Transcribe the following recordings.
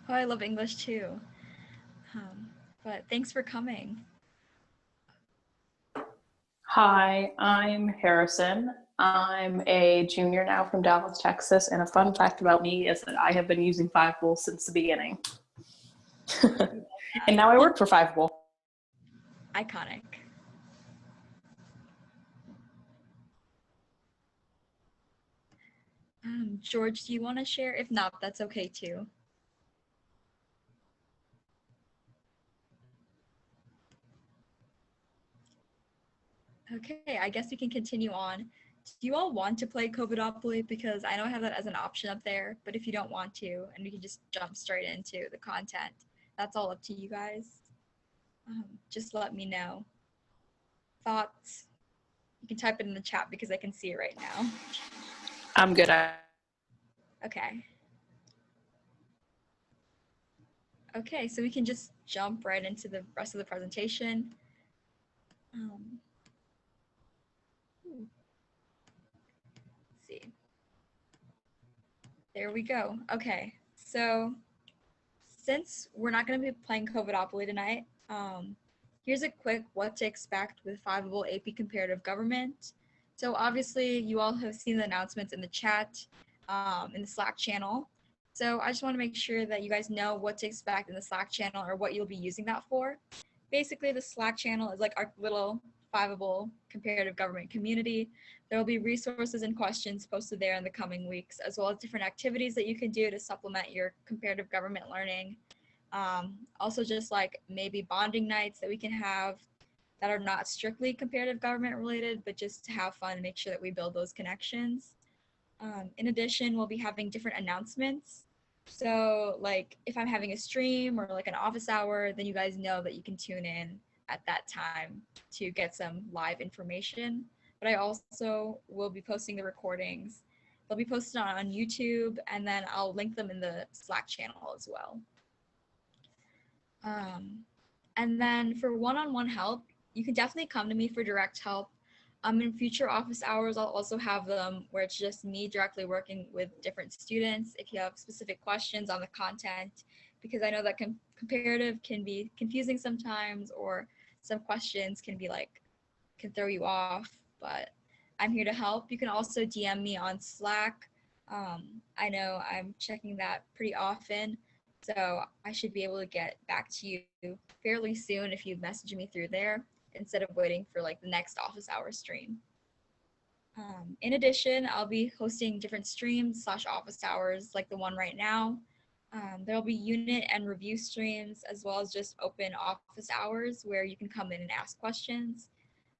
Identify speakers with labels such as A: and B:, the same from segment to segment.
A: Oh, I love English too. Um, but thanks for coming.
B: Hi, I'm Harrison. I'm a junior now from Dallas, Texas, and a fun fact about me is that I have been using Fiveable since the beginning. And now I work for Fiveable.
A: Iconic. George, do you want to share? If not, that's okay too. Okay, I guess we can continue on. Do you all want to play COVIDopoly? Because I know I have that as an option up there, but if you don't want to, and we can just jump straight into the content, that's all up to you guys. Just let me know. Thoughts? You can type it in the chat because I can see it right now.
B: I'm good at
A: Okay. Okay, so we can just jump right into the rest of the presentation. Let's see. There we go. Okay, so since we're not going to be playing COVIDopoly tonight, here's a quick what to expect with Fiveable AP Comparative Government. So obviously you all have seen the announcements in the chat, in the Slack channel. So I just want to make sure that you guys know what to expect in the Slack channel or what you'll be using that for. Basically, the Slack channel is like our little Fiveable comparative government community. There will be resources and questions posted there in the coming weeks, as well as different activities that you can do to supplement your comparative government learning. Also just like maybe bonding nights that we can have that are not strictly comparative government related, but just to have fun and make sure that we build those connections. In addition, we'll be having different announcements. So like if I'm having a stream or like an office hour, then you guys know that you can tune in at that time to get some live information. But I also will be posting the recordings. They'll be posted on YouTube, and then I'll link them in the Slack channel as well. And then for one-on-one help, you can definitely come to me for direct help. In future office hours, I'll also have them where it's just me directly working with different students if you have specific questions on the content, because I know that comparative can be confusing sometimes, or some questions can be like, can throw you off, but I'm here to help. You can also DM me on Slack. I know I'm checking that pretty often, so I should be able to get back to you fairly soon if you message me through there, instead of waiting for like the next office hour stream. In addition, I'll be hosting different streams / office hours like the one right now. There'll be unit and review streams, as well as just open office hours where you can come in and ask questions.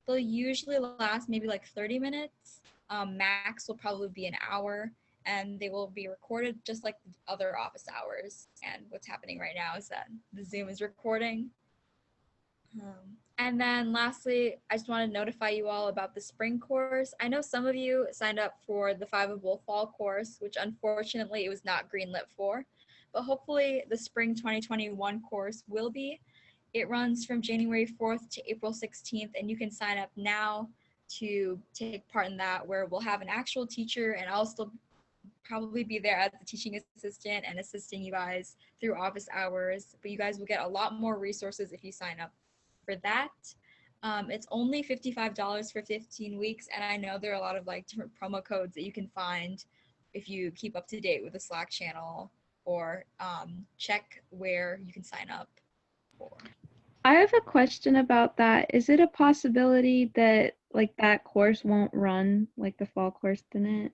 A: They'll usually last maybe like 30 minutes. Max will probably be an hour, and they will be recorded just like the other office hours. And what's happening right now is that the Zoom is recording. And then lastly, I just want to notify you all about the spring course. I know some of you signed up for the Fiveable fall course, which unfortunately it was not greenlit for, but hopefully the spring 2021 course will be. It runs from January 4th to April 16th, and you can sign up now to take part in that, where we'll have an actual teacher, and I'll still probably be there as the teaching assistant and assisting you guys through office hours, but you guys will get a lot more resources if you sign up for that. It's only $55 for 15 weeks, and I know there are a lot of like different promo codes that you can find if you keep up to date with the Slack channel, or check where you can sign up for.
C: I have a question about that. Is it a possibility that like that course won't run like the fall course didn't?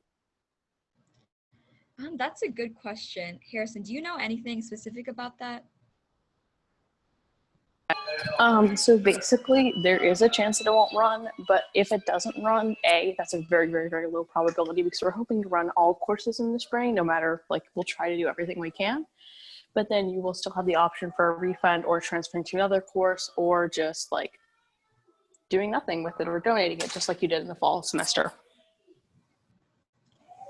A: That's a good question. Harrison, do you know anything specific about that?
B: So basically, there is a chance that it won't run, but if it doesn't run, that's a very, very, very low probability, because we're hoping to run all courses in the spring, no matter, like, we'll try to do everything we can. But then you will still have the option for a refund or transferring to another course, or just like doing nothing with it or donating it, just like you did in the fall semester.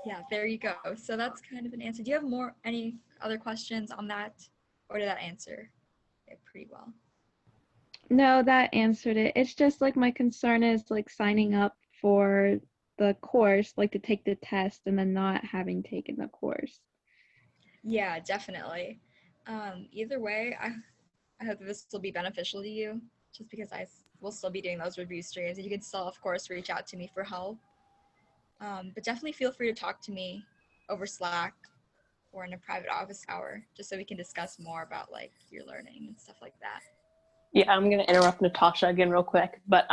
A: Yeah, there you go. So that's kind of an answer. Do you have any other questions on that, or did that answer it pretty well?
C: No, that answered it. It's just like my concern is like signing up for the course, like to take the test and then not having taken the course.
A: Yeah, definitely. Either way, I hope that this will be beneficial to you, just because I will still be doing those review streams, and you can still, of course, reach out to me for help. But definitely feel free to talk to me over Slack or in a private office hour, just so we can discuss more about like your learning and stuff like that.
B: Yeah, I'm going to interrupt Natasha again real quick. But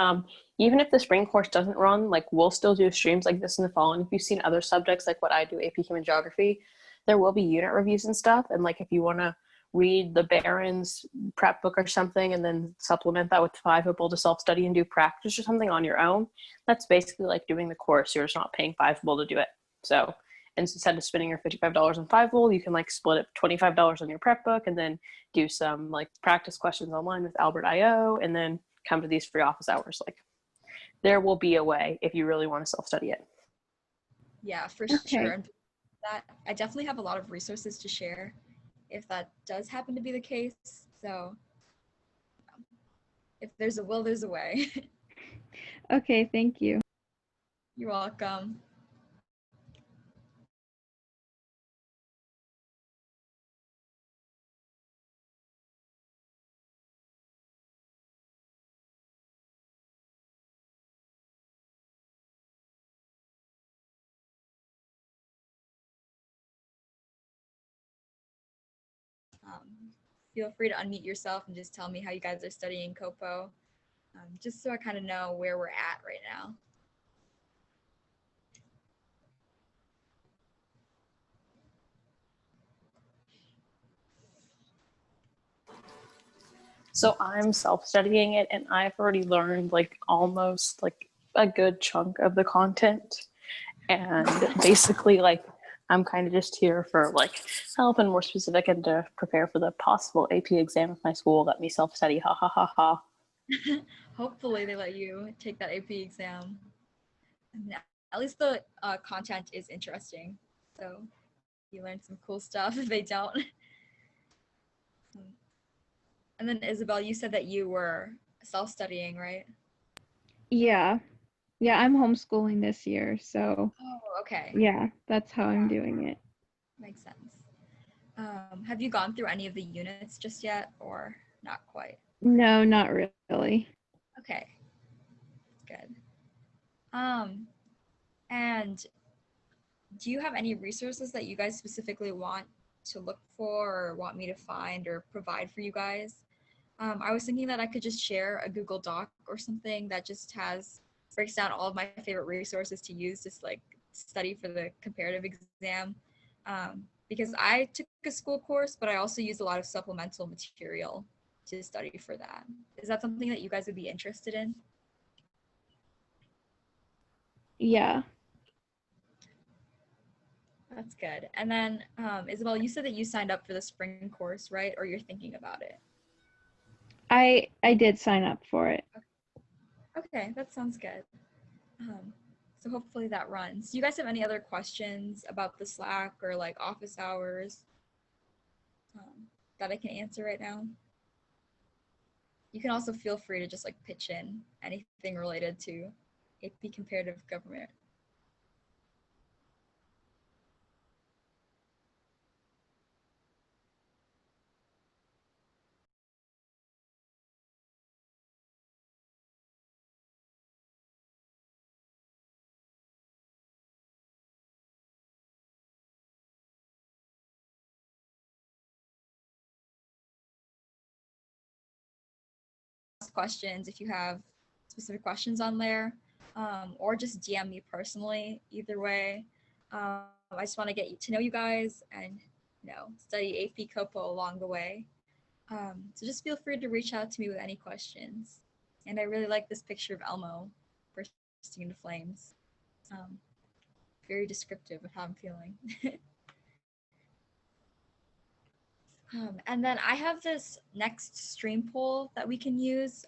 B: even if the spring course doesn't run, like we'll still do streams like this in the fall. And if you've seen other subjects like what I do, AP Chem and Geography, there will be unit reviews and stuff. And like if you want to read the Barron's prep book or something and then supplement that with Fiveable to self-study and do practice or something on your own, that's basically like doing the course. You're just not paying Fiveable to do it. So instead of spending your $55 on Fiveable, you can like split it $25 on your prep book and then do some like practice questions online with Albert.io and then come to these free office hours. Like there will be a way if you really want to self-study it.
A: Yeah, for
C: Okay.
A: sure. And that I definitely have a lot of resources to share if that does happen to be the case. So if there's a will, there's a way.
C: Okay, thank you.
A: You're welcome. Feel free to unmute yourself and just tell me how you guys are studying COPO, just so I kind of know where we're at right now.
B: So I'm self-studying it and I've already learned like almost like a good chunk of the content. And basically like I'm kind of just here for like help and more specific and to prepare for the possible AP exam if my school let me self-study. Ha ha ha ha.
A: Hopefully they let you take that AP exam. And at least the content is interesting. So you learn some cool stuff if they don't. And then Isabel, you said that you were self-studying, right?
C: Yeah. Yeah, I'm homeschooling this year, so
A: Oh, okay.
C: yeah, that's how I'm doing it.
A: Makes sense. Have you gone through any of the units just yet, or not quite?
C: No, not really.
A: Okay, good. And do you have any resources that you guys specifically want to look for or want me to find or provide for you guys? I was thinking that I could just share a Google Doc or something that just breaks down all of my favorite resources to use, just like study for the comparative exam. Because I took a school course, but I also used a lot of supplemental material to study for that. Is that something that you guys would be interested in?
C: Yeah.
A: That's good. And then, Isabel, you said that you signed up for the spring course, right? Or you're thinking about it?
C: I did sign up for it.
A: Okay, that sounds good. So hopefully that runs. Do you guys have any other questions about the Slack or like office hours that I can answer right now? You can also feel free to just like pitch in anything related to AP Comparative Government. Questions if you have specific questions on there, or just DM me personally. Either way, I just want to get to know you guys and study AP COPO along the way. So just feel free to reach out to me with any questions. And I really like this picture of Elmo bursting into flames. Very descriptive of how I'm feeling. And then I have this next stream poll that we can use.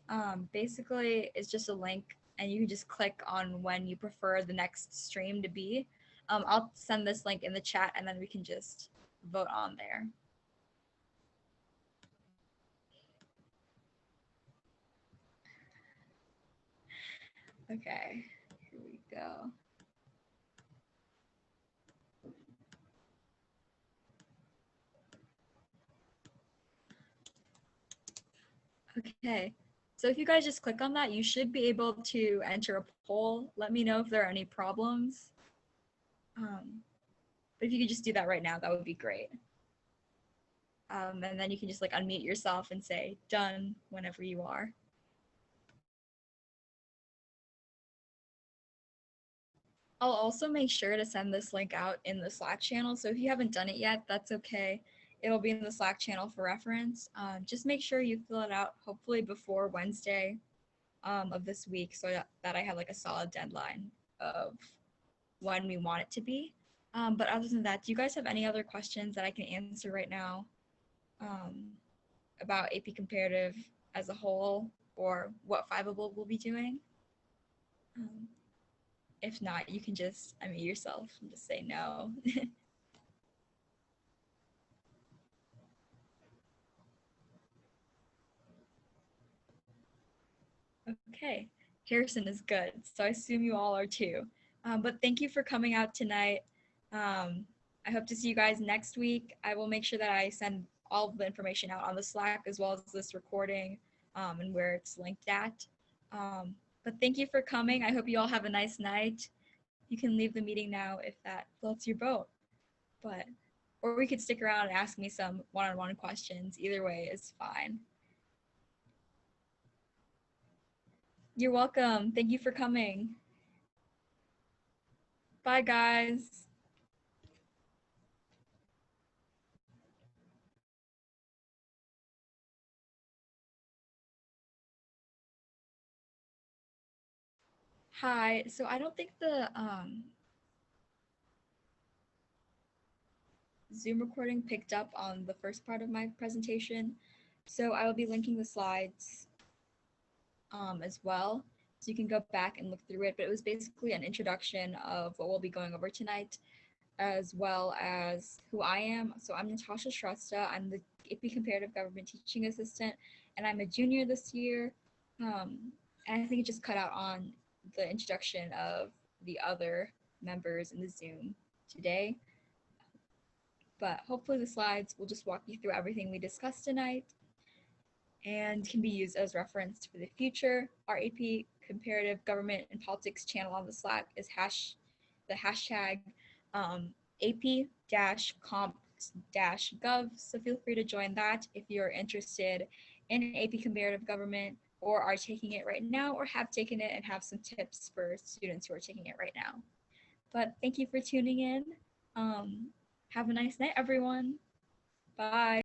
A: Basically, it's just a link, and you can just click on when you prefer the next stream to be. I'll send this link in the chat, and then we can just vote on there. Okay, here we go. Okay. So if you guys just click on that, you should be able to enter a poll. Let me know if there are any problems. But if you could just do that right now, that would be great. And then you can just like unmute yourself and say done whenever you are. I'll also make sure to send this link out in the Slack channel. So if you haven't done it yet, that's okay. It'll be in the Slack channel for reference. Just make sure you fill it out hopefully before Wednesday of this week so that I have like a solid deadline of when we want it to be. But other than that, do you guys have any other questions that I can answer right now about AP Comparative as a whole or what Fiveable will be doing? If not, you can just unmute yourself and just say no. Okay, Harrison is good, so I assume you all are too. But thank you for coming out tonight. I hope to see you guys next week. I will make sure that I send all of the information out on the Slack as well as this recording and where it's linked at. But thank you for coming. I hope you all have a nice night. You can leave the meeting now if that floats your boat. But or we could stick around and ask me some one-on-one questions. Either way is fine. You're welcome. Thank you for coming. Bye, guys. Hi. So I don't think the Zoom recording picked up on the first part of my presentation. So I will be linking the slides as well. So you can go back and look through it. But it was basically an introduction of what we'll be going over tonight, as well as who I am. So I'm Natasha Shrestha. I'm the AP Comparative Government Teaching Assistant, and I'm a junior this year. And I think it just cut out on the introduction of the other members in the Zoom today. But hopefully the slides will just walk you through everything we discussed tonight and can be used as reference for the future. Our AP Comparative Government and Politics channel on the Slack is the hashtag AP-Comp Gov. So feel free to join that if you're interested in AP Comparative Government or are taking it right now or have taken it and have some tips for students who are taking it right now. But thank you for tuning in. Have a nice night, everyone. Bye.